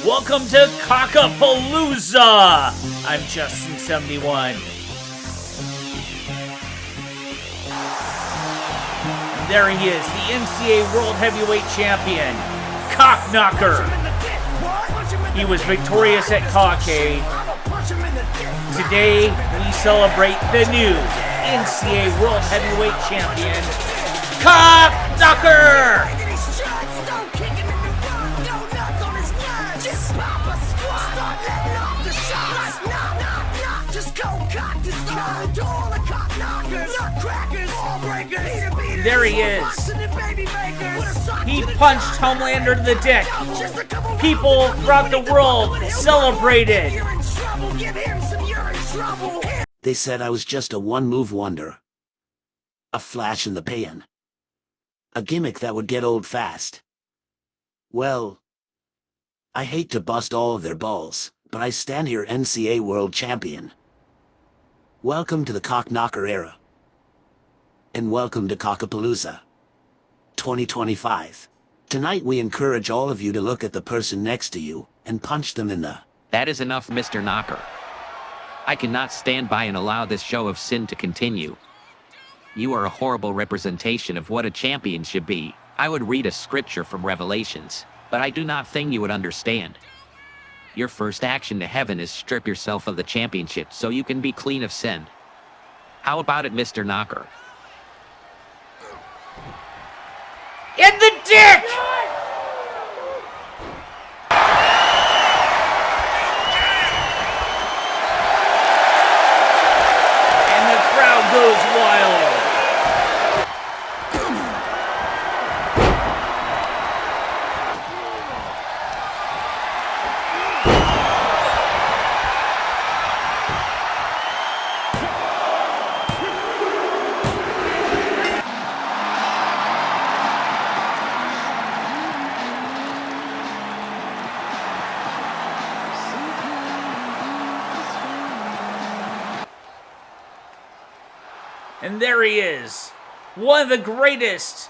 Welcome to ckapalooza! I'm Justin71. And there he is, the NCA World Heavyweight Champion, cknocker. He was victorious at Cockade. Today, we celebrate the new NCA World Heavyweight Champion, cknocker! There he is. He punched Homelander in the dick. People throughout the world celebrated. They said I was just a one-move wonder. A flash in the pan. A gimmick that would get old fast. Well, I hate to bust all of their balls, but I stand here NCA World Champion. Welcome to the cknocker era. And welcome to ckapalooza 2025. Tonight we encourage all of you to look at the person next to you and punch them in the... That is enough, Mr. Knocker. I cannot stand by and allow this show of sin to continue. You are a horrible representation of what a champion should be. I would read a scripture from Revelations, but I do not think you would understand. Your first action to heaven is strip yourself of the championship so you can be clean of sin. How about it, Mr. Knocker? In the dick! And the crowd goes wild. And there he is, one of the greatest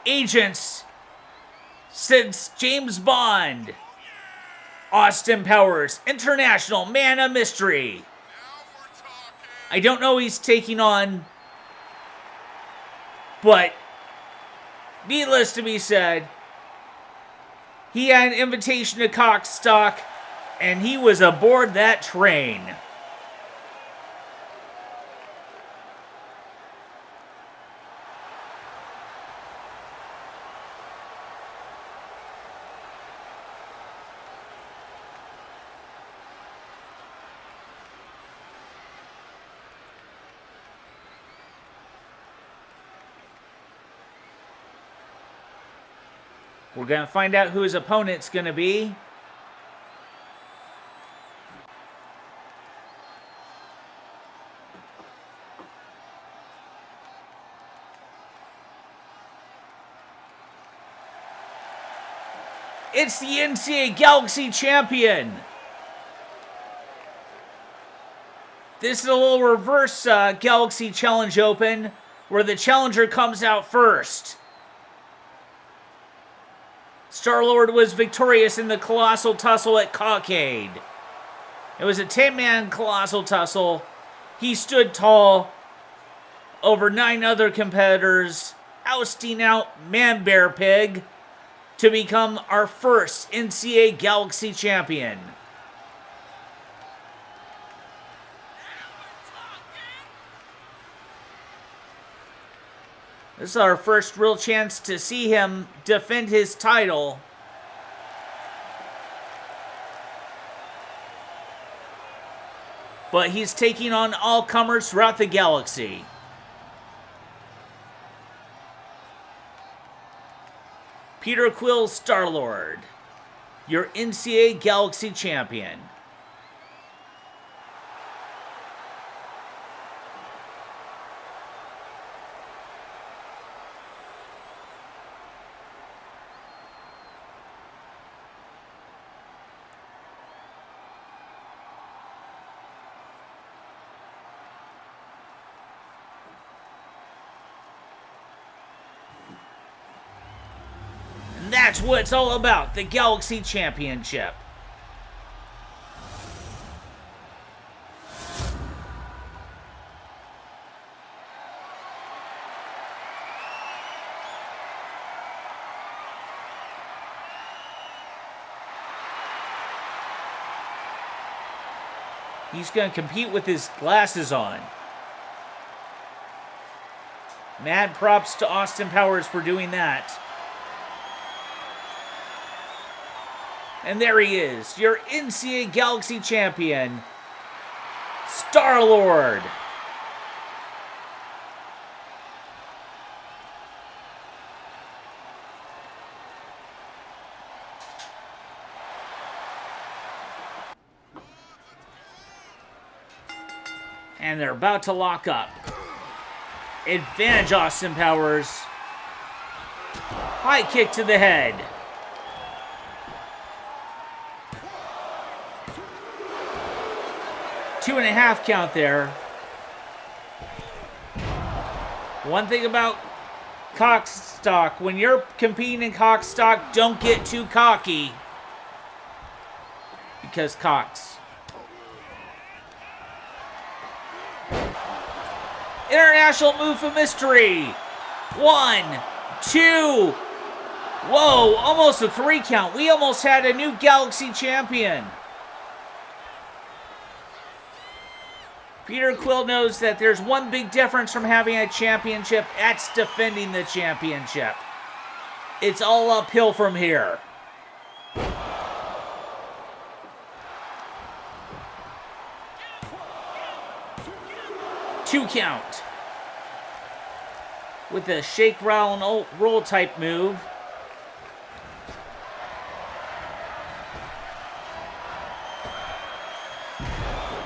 agents since James Bond. Austin Powers, International Man of Mystery. I don't know who he's taking on, but needless to be said, he had an invitation to Cockstock, and he was aboard that train. We're going to find out who his opponent's going to be. It's the NCA Galaxy Champion. This is a little reverse Galaxy Challenge Open, where the challenger comes out first. Star-Lord was victorious in the Colossal Tussle at Cockade. It was a 10-man Colossal Tussle. He stood tall over 9 other competitors, ousting out Man-Bear Pig to become our first NCA Galaxy Champion. This is our first real chance to see him defend his title. But he's taking on all comers throughout the galaxy. Peter Quill, Star-Lord, your NCA Galaxy Champion. And that's what it's all about, the Galaxy Championship. He's going to compete with his glasses on. Mad props to Austin Powers for doing that. And there he is, your NCA Galaxy Champion, Star-Lord. And they're about to lock up. Advantage Austin Powers. High kick to the head. Two and a half count there. One thing about cockstock, when you're competing in cockstock, don't get too cocky. Because cocks. International move of mystery. 1, 2. Whoa, almost a 3 count. We almost had a new Galaxy Champion. Peter Quill knows that there's one big difference from having a championship. That's defending the championship. It's all uphill from here. Two count. With the shake, rattle, and roll type move.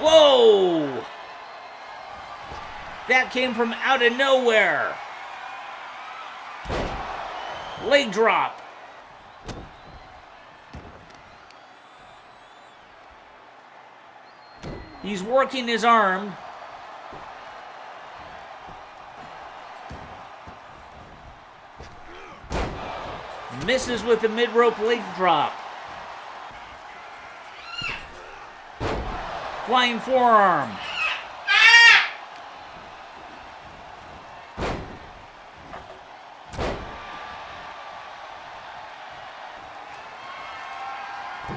Whoa! That came from out of nowhere. Leg drop. He's working his arm. Misses with the mid-rope leg drop. Flying forearm.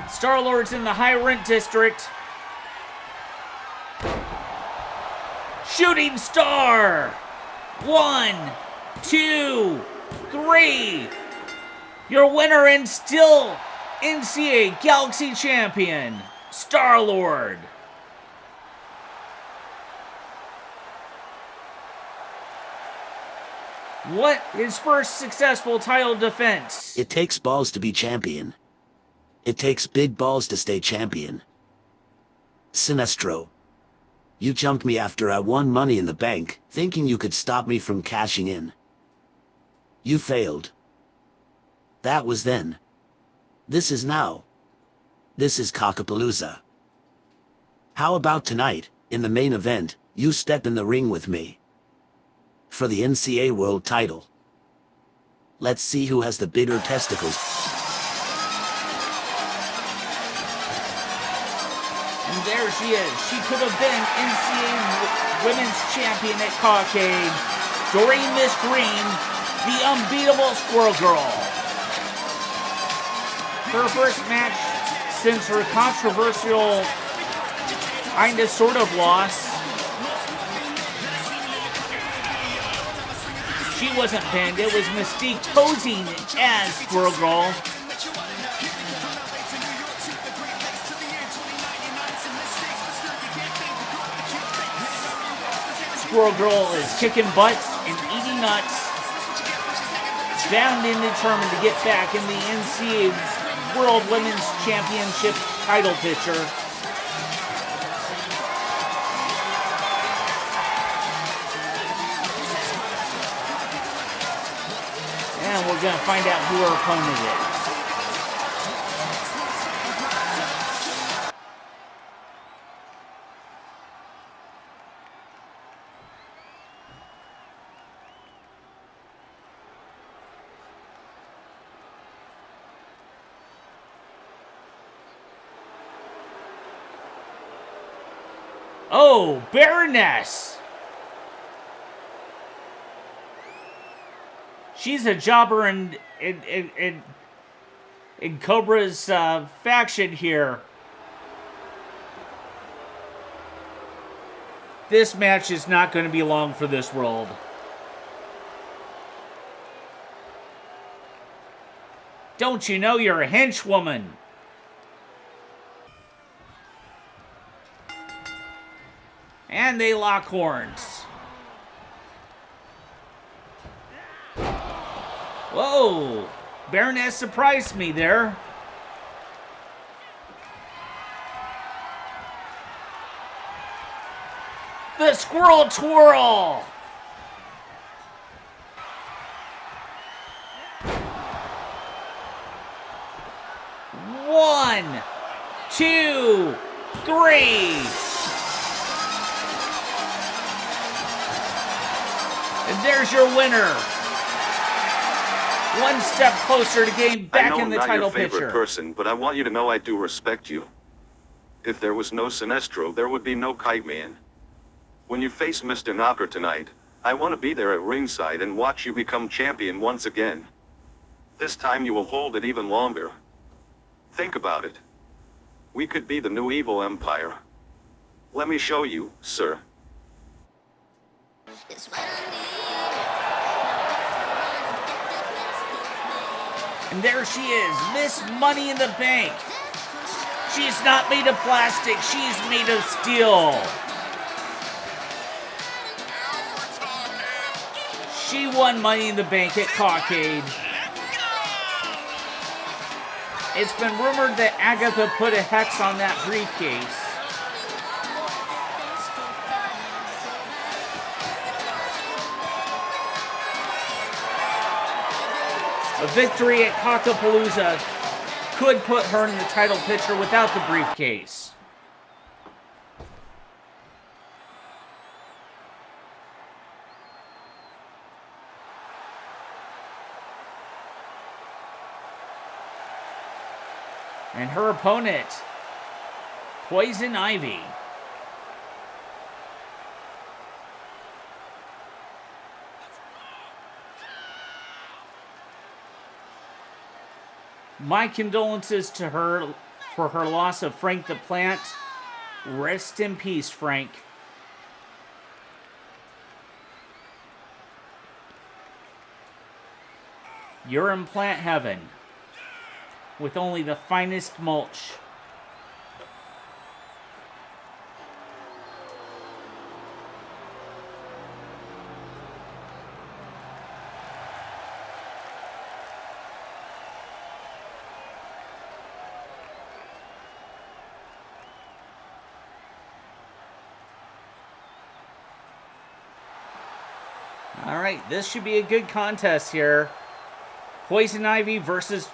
Star-Lord's in the high rent district. Shooting star. 1, 2, 3. Your winner and still NCA Galaxy Champion, Star-Lord. What his first successful title defense? It takes balls to be champion. It takes big balls to stay champion. Sinestro. You jumped me after I won Money in the Bank, thinking you could stop me from cashing in. You failed. That was then. This is now. This is ckapalooza. How about tonight, in the main event, you step in the ring with me? For the NCA World title. Let's see who has the bigger testicles. And there she is. She could have been NCA Women's Champion at Cockade. Doreen Miss Green, the unbeatable Squirrel Girl. Her first match since her controversial kinda sort of loss. She wasn't pinned, it was Mystique posing as Squirrel Girl. Squirrel Girl is kicking butts and eating nuts. Bound and determined to get back in the NCA World Women's Championship title picture. And we're going to find out who her opponent is. Oh, Baroness! She's a jobber in Cobra's faction here. This match is not going to be long for this world. Don't you know you're a henchwoman? And they lock horns. Whoa! Baroness surprised me there. The squirrel twirl! One, two, three. And there's your winner. One step closer to getting back in the title picture. I'm not your favorite person, but I want you to know I do respect you. If there was no Sinestro, there would be no Kite Man. When you face Mr. Knocker tonight, I want to be there at ringside and watch you become champion once again. This time you will hold it even longer. Think about it. We could be the new evil empire. Let me show you, sir. And there she is, Miss Money in the Bank. She's not made of plastic, she's made of steel. She won Money in the Bank at Cockade. It's been rumored that Agatha put a hex on that briefcase. A victory at ckapalooza could put her in the title picture without the briefcase. And her opponent, Poison Ivy. My condolences to her for her loss of Frank the Plant. Rest in peace, Frank. You're in plant heaven with only the finest mulch. All right, this should be a good contest here. Poison Ivy versus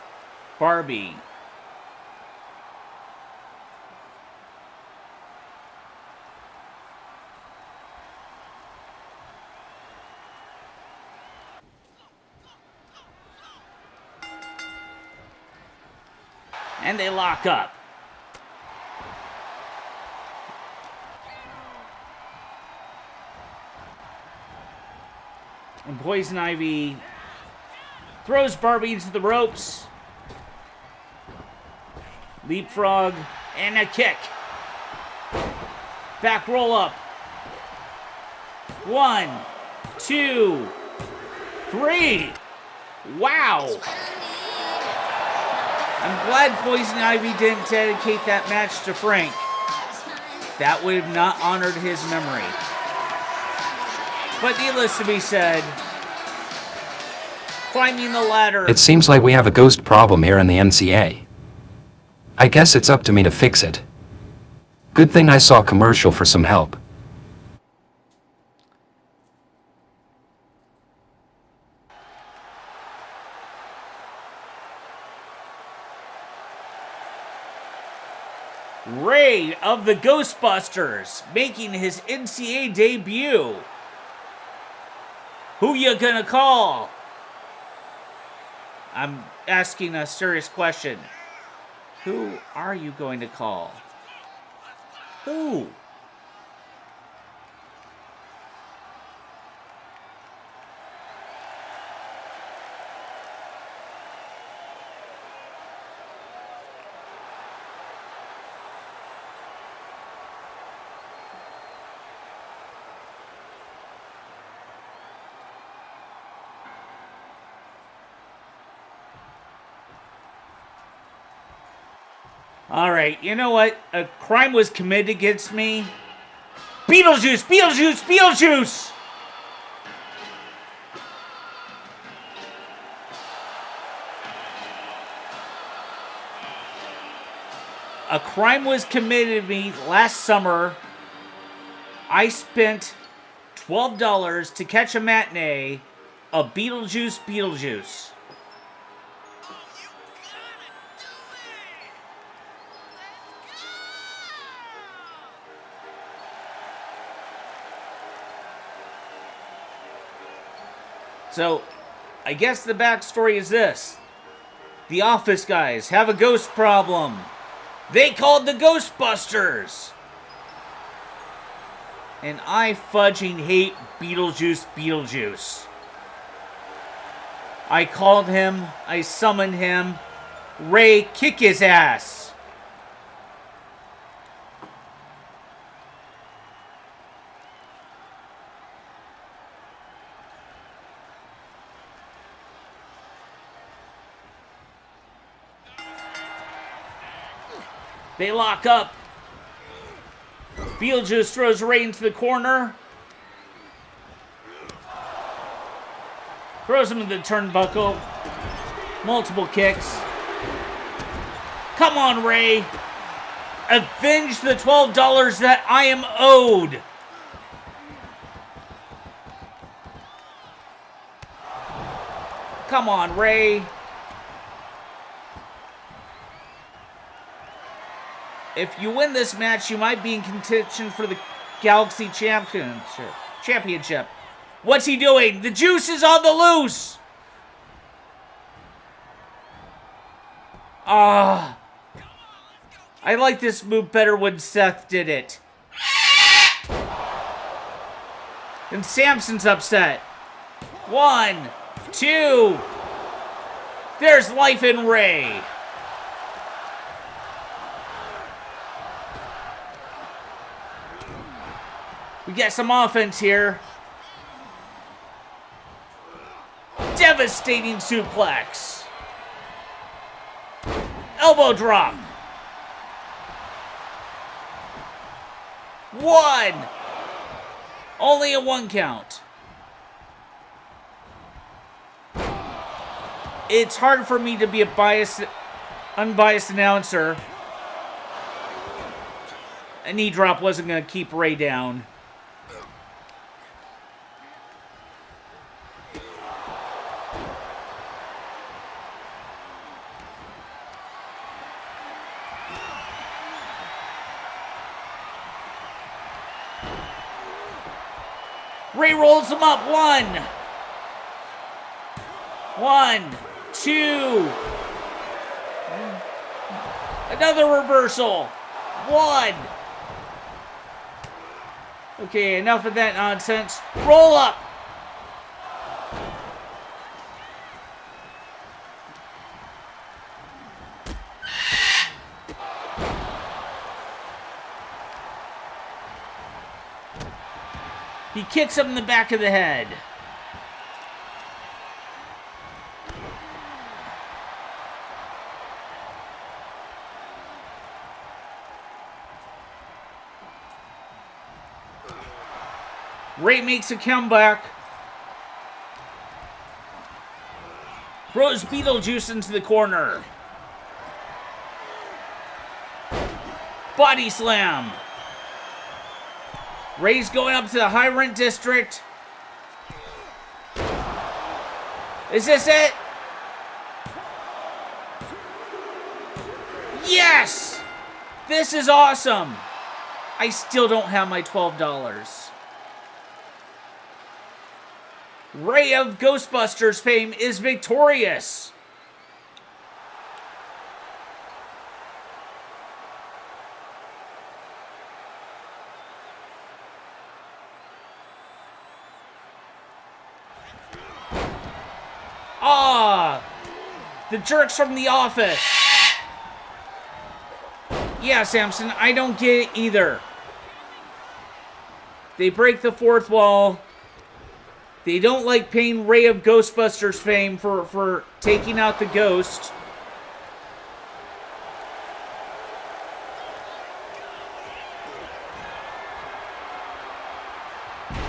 Barbie. And they lock up. And Poison Ivy throws Barbie into the ropes. Leapfrog and a kick. Back roll up. 1, 2, 3. Wow. I'm glad Poison Ivy didn't dedicate that match to Frank. That would have not honored his memory. But needless to be said, climbing the ladder. It seems like we have a ghost problem here in the NCA. I guess it's up to me to fix it. Good thing I saw a commercial for some help. Ray of the Ghostbusters making his NCA debut. Who you gonna call? I'm asking a serious question. Who are you going to call? Who? Alright, you know what? A crime was committed against me. Beetlejuice! Beetlejuice! Beetlejuice! A crime was committed to me last summer. I spent $12 to catch a matinee of Beetlejuice, Beetlejuice. So, I guess the backstory is this. The office guys have a ghost problem. They called the Ghostbusters. And I fudging hate Beetlejuice, Beetlejuice. I called him. I summoned him. Ray, kick his ass. They lock up. Beetlejuice throws Ray into the corner. Throws him into the turnbuckle. Multiple kicks. Come on, Ray. Avenge the $12 that I am owed. Come on, Ray. If you win this match, you might be in contention for the Galaxy Championship. What's he doing? The juice is on the loose! I like this move better when Seth did it. And Samson's upset. 1, 2. There's life in Ray. We got some offense here. Devastating suplex. Elbow drop. 1. Only a 1 count. It's hard for me to be a unbiased announcer. A knee drop wasn't going to keep Ray down. Ray rolls him up. 1, 2. Another reversal. 1. Okay, enough of that nonsense. Roll up. He kicks him in the back of the head. Ray makes a comeback. Throws Beetlejuice into the corner. Body slam. Ray's going up to the high rent district. Is this it? Yes! This is awesome. I still don't have my $12. Ray of Ghostbusters fame is victorious. The jerks from the office. Yeah, Samson, I don't get it either. They break the fourth wall. They don't like paying Ray of Ghostbusters fame for taking out the ghost.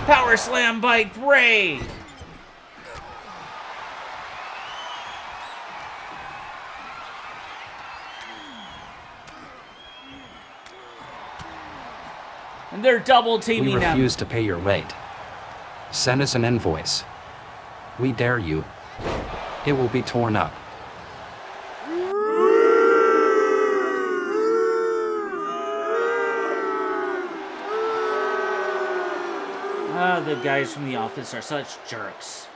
Power slam by Gray. And they're double We teaming them. refuse to pay your rate. Send us an invoice. We dare you. It will be torn up. Ah, the guys from the office are such jerks.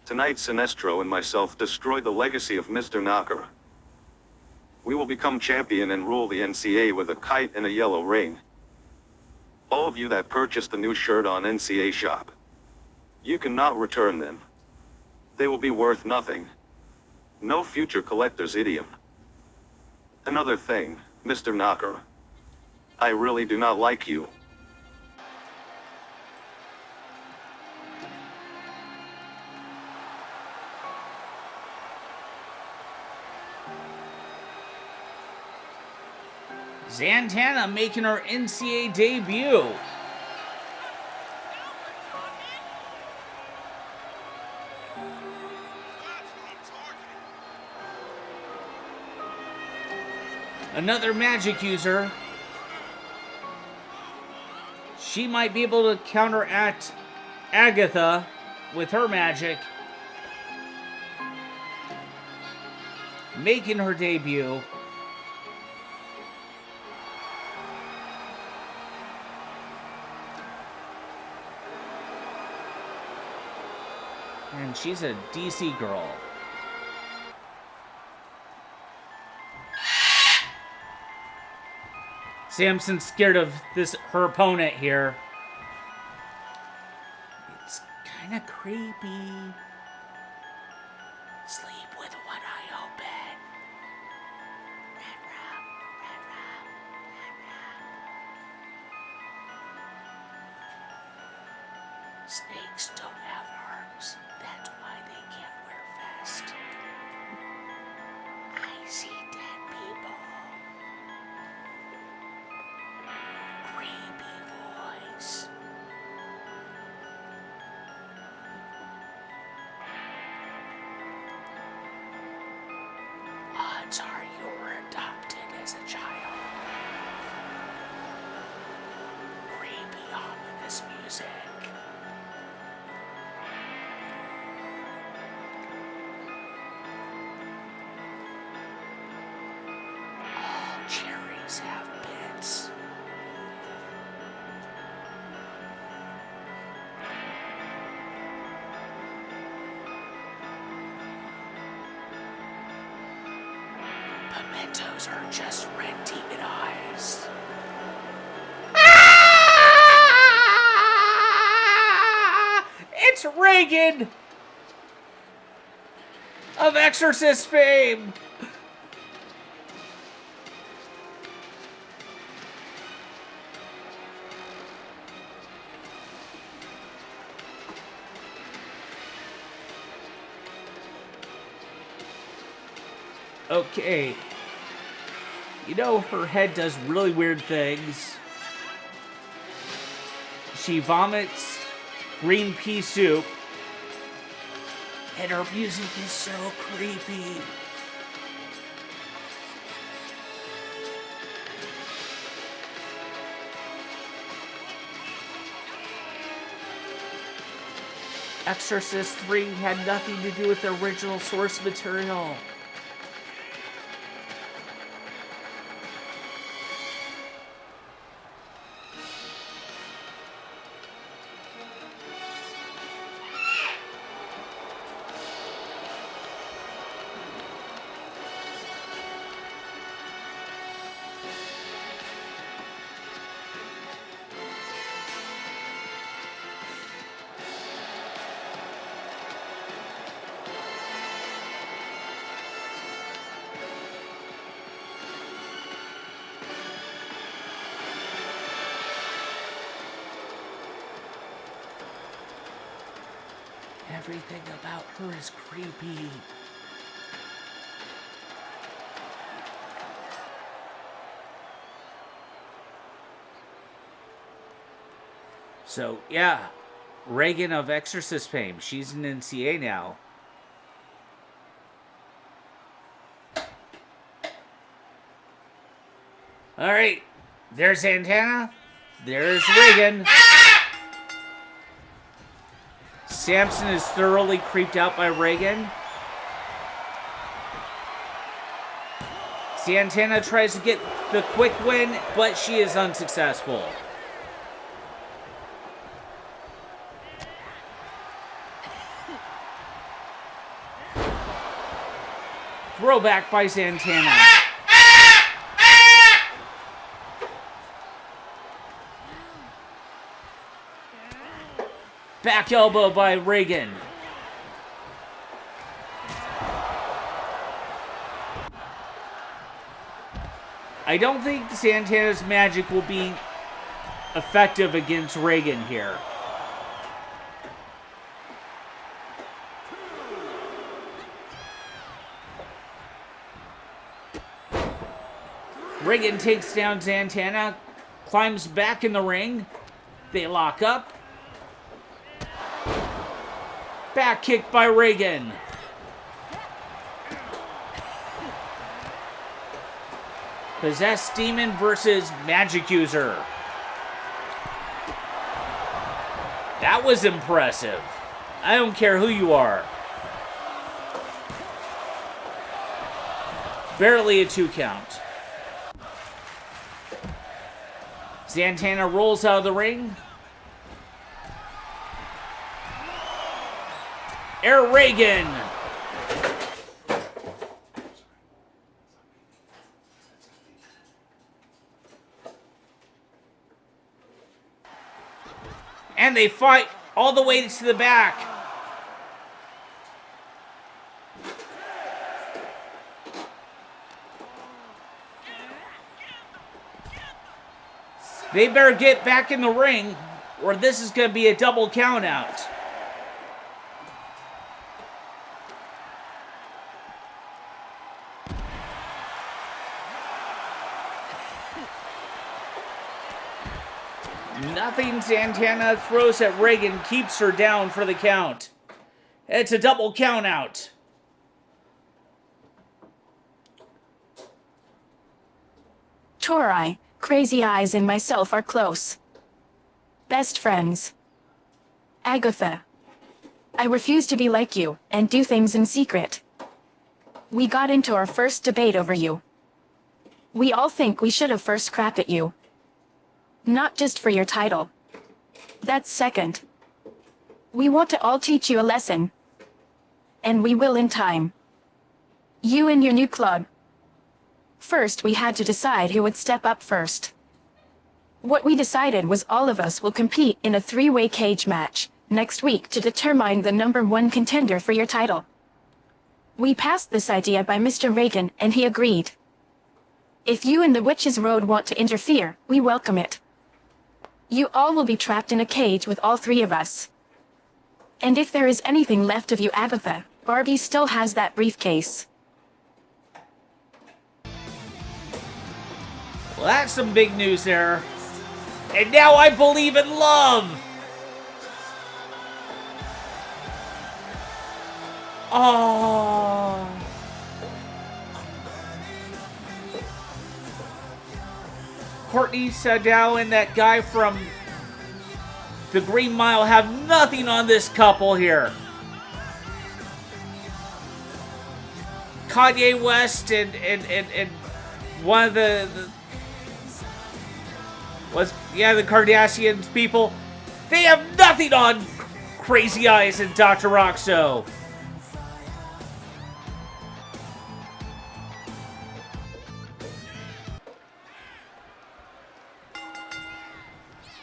Tonight, Sinestro and myself destroy the legacy of Mr. Knocker. We will become champion and rule the NCA with a kite and a yellow rain. All of you that purchased the new shirt on NCA shop, you cannot return them. They will be worth nothing. No future collector's idiom. Another thing, Mr. Knocker. I really do not like you. Santana making her NCA debut. Another magic user. She might be able to counteract Agatha with her magic. Making her debut. And she's a DC girl. Samson's scared of her opponent here. It's kind of creepy. Sleep with one eye open. Red rum, red rum, red rum. Snakes don't have arms. That's why they can't wear vests. I see dead people. Creepy voice. Odds are you were adopted as a child. Creepy, ominous music. All cherries have bits. Pimentos are just red demon eyes. It's Reagan of Exorcist fame. Okay. You know, her head does really weird things. She vomits green pea soup. And her music is so creepy. Exorcist 3 had nothing to do with the original source material. Everything about her is creepy. So, yeah. Reagan of Exorcist fame. She's an NCA now. Alright. There's Santana. There's Reagan. Samson is thoroughly creeped out by Reagan. Santana tries to get the quick win, but she is unsuccessful. Throwback by Santana. Back elbow by Reagan. I don't think Santana's magic will be effective against Reagan here. Reagan takes down Santana, climbs back in the ring. They lock up. Back kick by Reagan. Possessed Demon versus Magic User. That was impressive. I don't care who you are. Barely a 2 count. Santana rolls out of the ring. Air Reagan. And they fight all the way to the back. They better get back in the ring, or this is going to be a double count out. Nothing Santana throws at Reagan keeps her down for the count. It's a double count out. Tori, Crazy Eyes and myself are close. Best friends. Agatha. I refuse to be like you and do things in secret. We got into our first debate over you. We all think we should have first cracked at you. Not just for your title. That's second. We want to all teach you a lesson. And we will in time. You and your new club. First, we had to decide who would step up first. What we decided was all of us will compete in a 3-way cage match next week to determine the #1 contender for your title. We passed this idea by Mr. Reagan and he agreed. If you and the Witch's Road want to interfere, we welcome it. You all will be trapped in a cage with all 3 of us. And if there is anything left of you, Agatha, Barbie still has that briefcase. Well, that's some big news there. And now I believe in love. Oh. Courtney Sadao and that guy from the Green Mile have nothing on this couple here. Kanye West and one of the Kardashians people, they have nothing on Crazy Eyes and Dr. Roxo.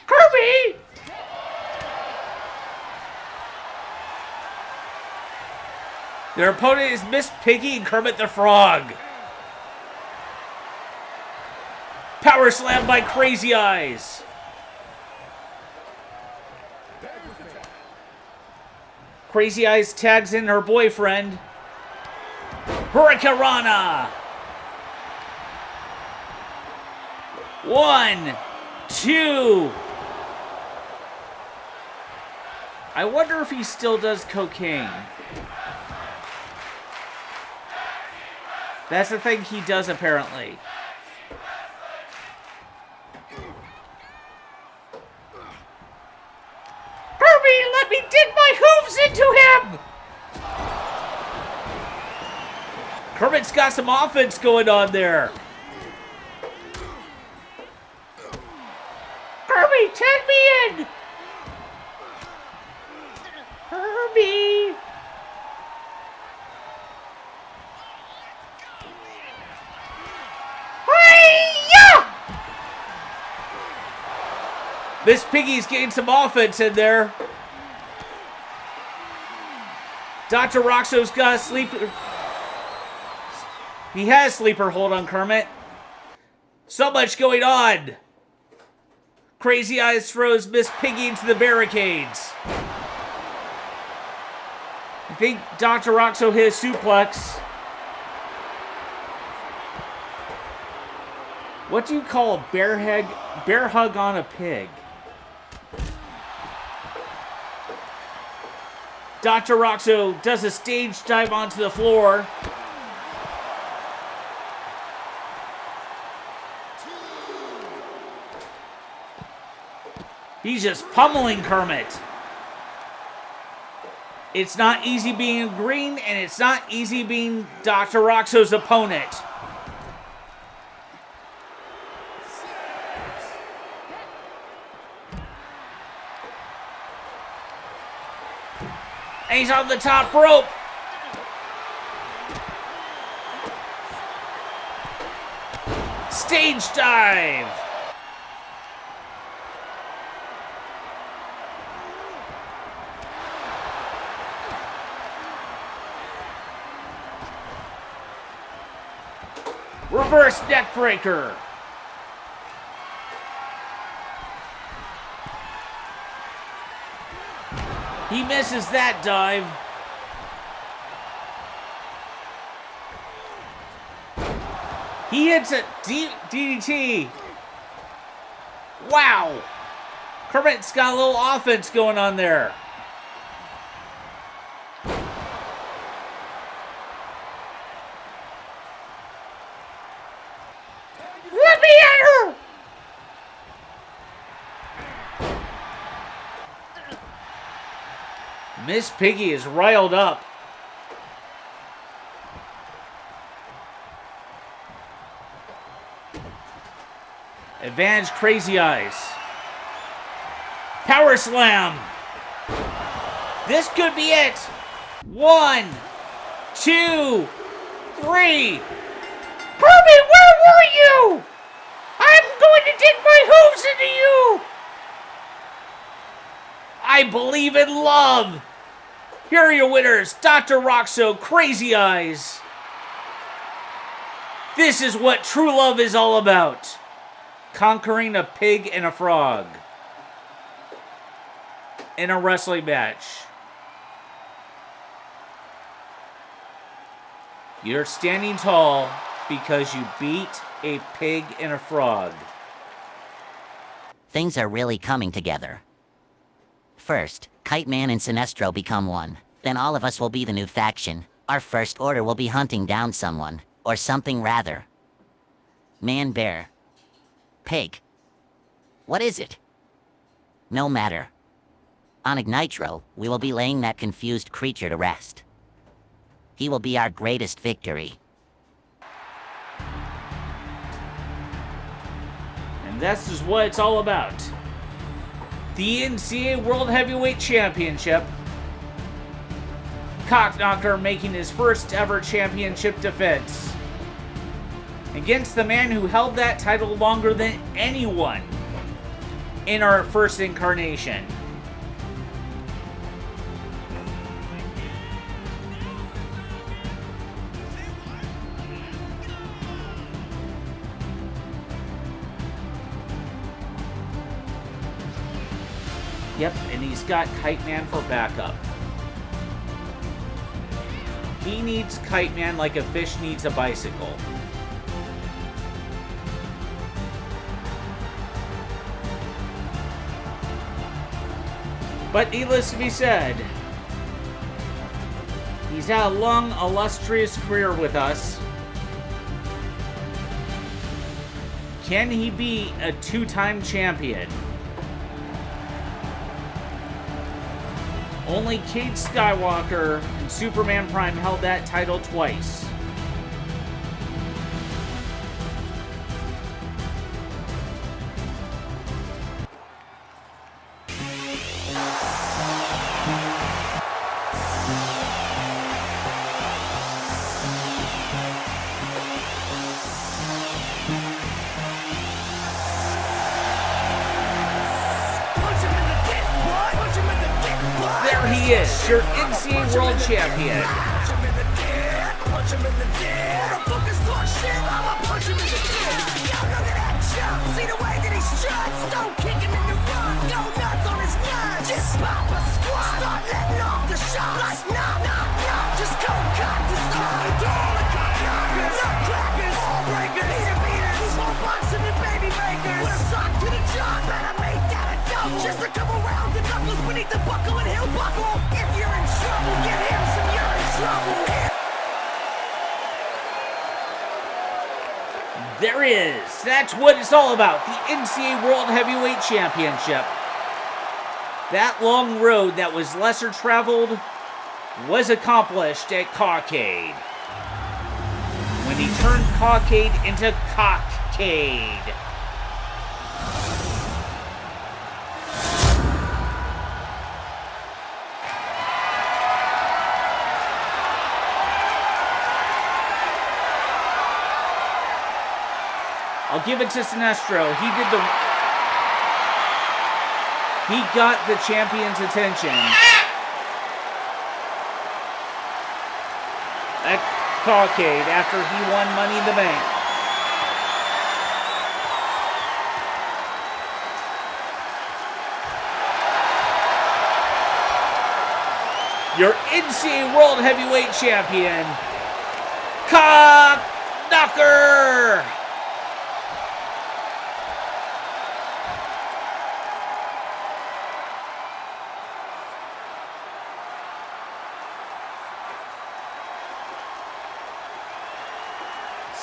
Kirby! Their opponent is Miss Piggy and Kermit the Frog. Power slam by Crazy Eyes. Crazy Eyes tags in her boyfriend. Hurricanrana. 1, 2. I wonder if he still does cocaine. That's the thing he does, apparently. Kirby, let me dig my hooves into him! Kermit's got some offense going on there. Kirby, tag me in! Kirby! Hi-ya! Miss Piggy's getting some offense in there. Dr. Roxo's got a sleeper. He has sleeper hold on Kermit. So much going on. Crazy Eyes throws Miss Piggy into the barricades. I think Dr. Roxo hit a suplex. What do you call a bear hug on a pig? Dr. Roxo does a stage dive onto the floor. He's just pummeling Kermit. It's not easy being green, and it's not easy being Dr. Roxo's opponent. And he's on the top rope. Stage dive. Reverse neck breaker. He misses that dive. He hits a DDT. Wow. Kermit's got a little offense going on there. Let me at her! Miss Piggy is riled up. Advantage Crazy Eyes. Power Slam. This could be it. 1, 2, 3. Kirby, where were you? I'm going to dig my hooves into you. I believe in love. Here are your winners, Dr. Roxo, Crazy Eyes. This is what true love is all about. Conquering a pig and a frog in a wrestling match. You're standing tall because you beat a pig and a frog. Things are really coming together. First, Kite Man and Sinestro become one. Then all of us will be the new faction. Our first order will be hunting down someone. Or something rather. Man, bear. Pig. What is it? No matter. On Ignitro, we will be laying that confused creature to rest. He will be our greatest victory. And that's just what it's all about. The NCA World Heavyweight Championship. Cknocker making his first ever championship defense against the man who held that title longer than anyone in our first incarnation. Yep, and he's got Kite Man for backup. He needs Kite Man like a fish needs a bicycle. But needless to be said, he's had a long, illustrious career with us. Can he be a two-time champion? Only Cade Skywalker and Superman Prime held that title twice. There he is, your NCA World Champion. See the way that he struts, don't kick him in the run, go nuts on his nuts, just pop a squat, start letting off the shots, like knock, just go cut the start, all the cknockers, nutcrackers, breakers, beaters, more boxing than baby makers, with a sock to the jaw, better make that a double, just a couple rounds of knuckles beneath the buckle and he'll buckle, if you're in trouble, get him some you're in trouble. There is. That's what it's all about. The NCA World Heavyweight Championship. That long road that was lesser traveled was accomplished at Cockade. When he turned Cockade into Cockade. I'll give it to Sinestro. He got the champion's attention at Cockade after he won Money in the Bank. Your NCA World Heavyweight Champion, cknocker!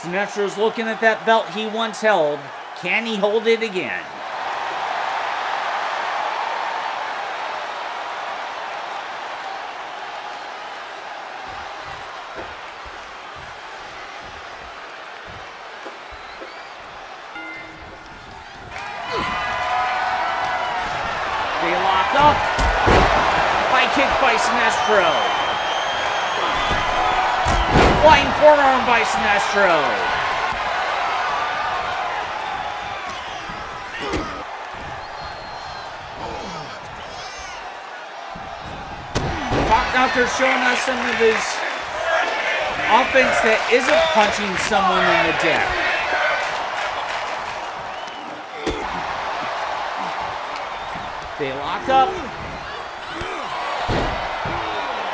Sinestro's looking at that belt he once held. Can he hold it again? They lock up. High kick by Sinestro. Flying forearm by Sinestro. Cknocker showing us some of his offense that isn't punching someone in the deck. They lock up.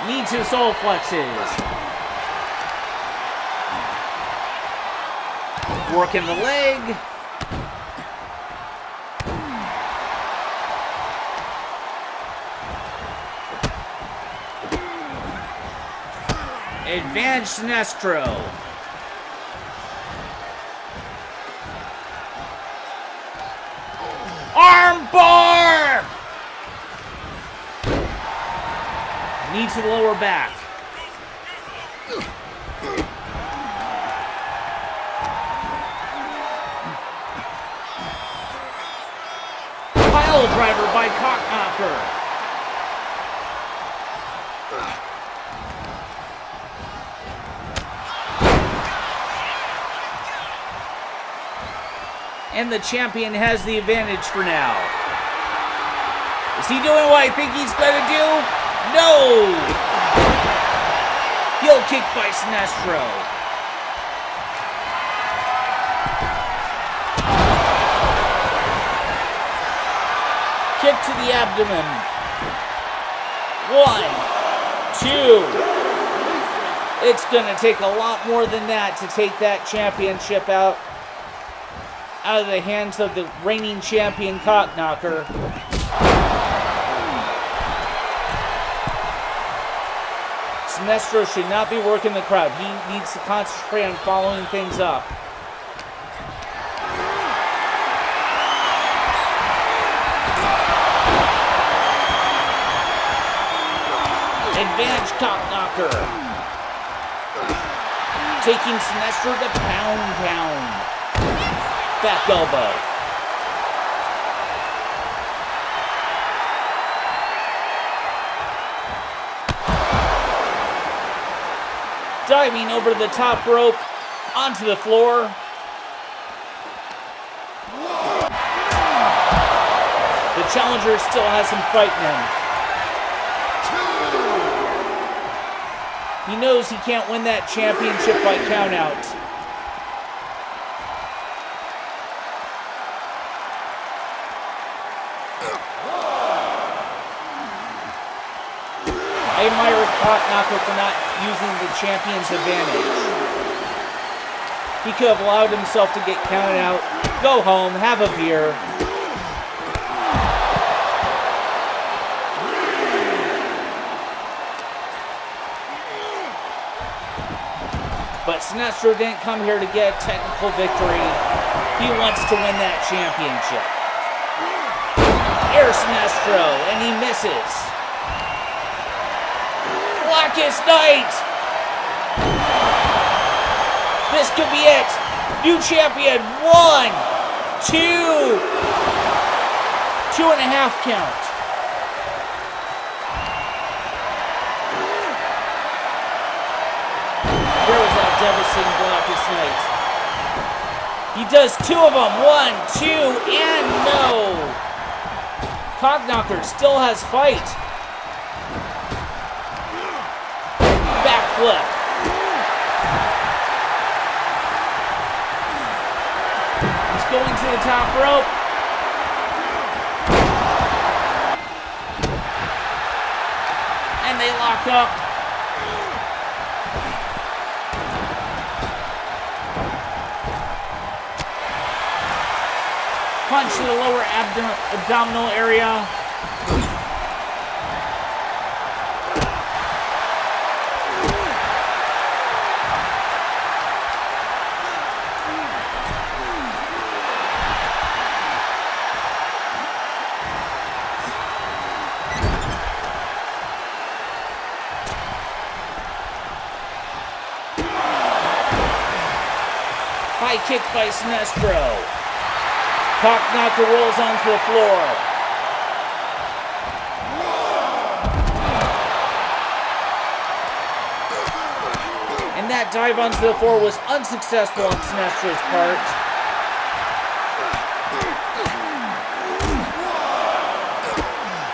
Needs his soul flexes. Working the leg. Advantage Sinestro. Arm bar! Knee to the lower back. Pile driver by cknocker. And the champion has the advantage for now. Is he doing what I think he's going to do? No! Heel kick by Sinestro. Kick to the abdomen. 1, 2. It's going to take a lot more than that to take that championship out of the hands of the reigning champion cknocker. Sinestro should not be working the crowd. He needs to concentrate on following things up. Advantage cknocker. Taking Sinestro to pound town. Back elbow. Diving over the top rope onto the floor. The challenger still has some fight in him. He knows he can't win that championship by countout. I admire cknocker for not using the champion's advantage. He could have allowed himself to get counted out, go home, have a beer. But Sinestro didn't come here to get a technical victory. He wants to win that championship. Air Sinestro, and he misses. Blackest Night! This could be it. New champion. 1, 2. 2.5 count. There was that devastating Blackest Night. He does 2 of them. 1, 2, and no. cknocker still has fight. Backflip. He's going to the top rope. And they lock up. Punch to the lower abdominal area. High kick by Sinestro. cknocker rolls onto the floor. And that dive onto the floor was unsuccessful on Sinestro's part.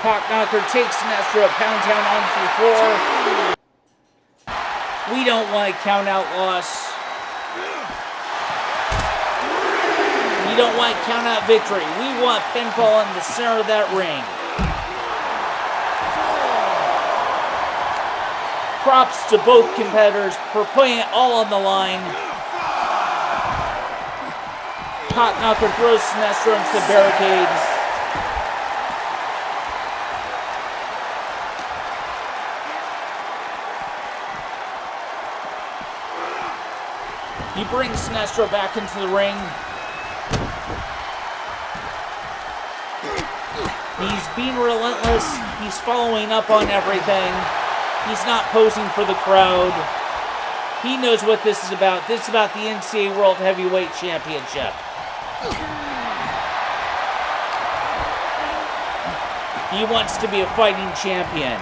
cknocker takes Sinestro a pound town onto the floor. We don't want a count out loss. We don't want count-out victory. We want pinfall in the center of that ring. Props to both competitors for putting it all on the line. cknocker throws Sinestro into the barricades. He brings Sinestro back into the ring. He's being relentless. He's following up on everything. He's not posing for the crowd. He knows what this is about. This is about the NCA World Heavyweight Championship. He wants to be a fighting champion.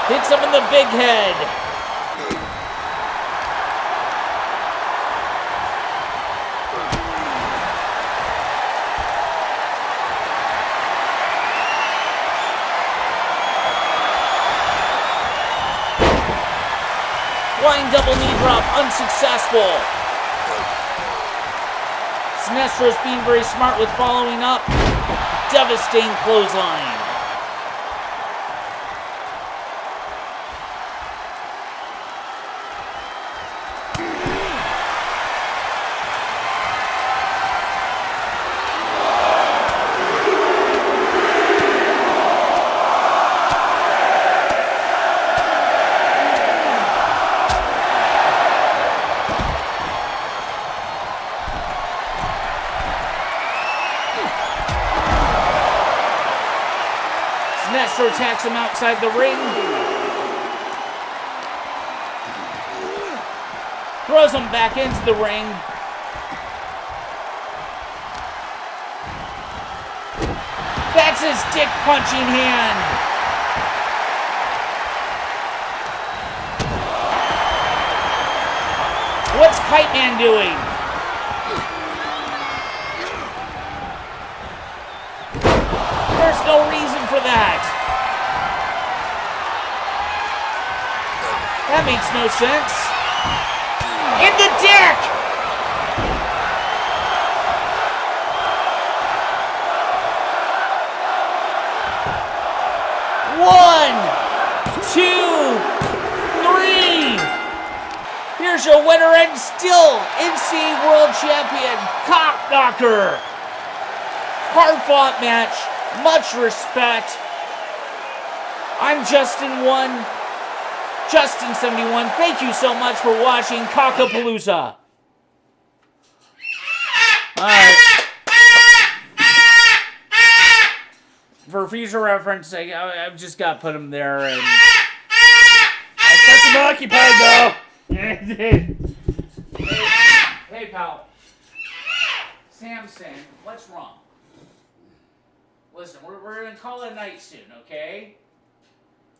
Hits him in the big head. Flying double knee drop, unsuccessful. Sinestro's being very smart with following up. Devastating clothesline. Sinestro attacks him outside the ring. Throws him back into the ring. That's his dick punching hand. What's Kite Man doing? There's no reason for that. That makes no sense. In the dick! One, two, three. Here's your winner and still NCA World Champion, Cknocker. Hard-fought match. Much respect. I'm Justin1. Justin71. Thank you so much for watching ckapalooza. Alright. For future reference, I've just got to put him there. And I got some occupied though. Hey, pal. Samson, what's wrong? Listen, we're going to call it a night soon, okay?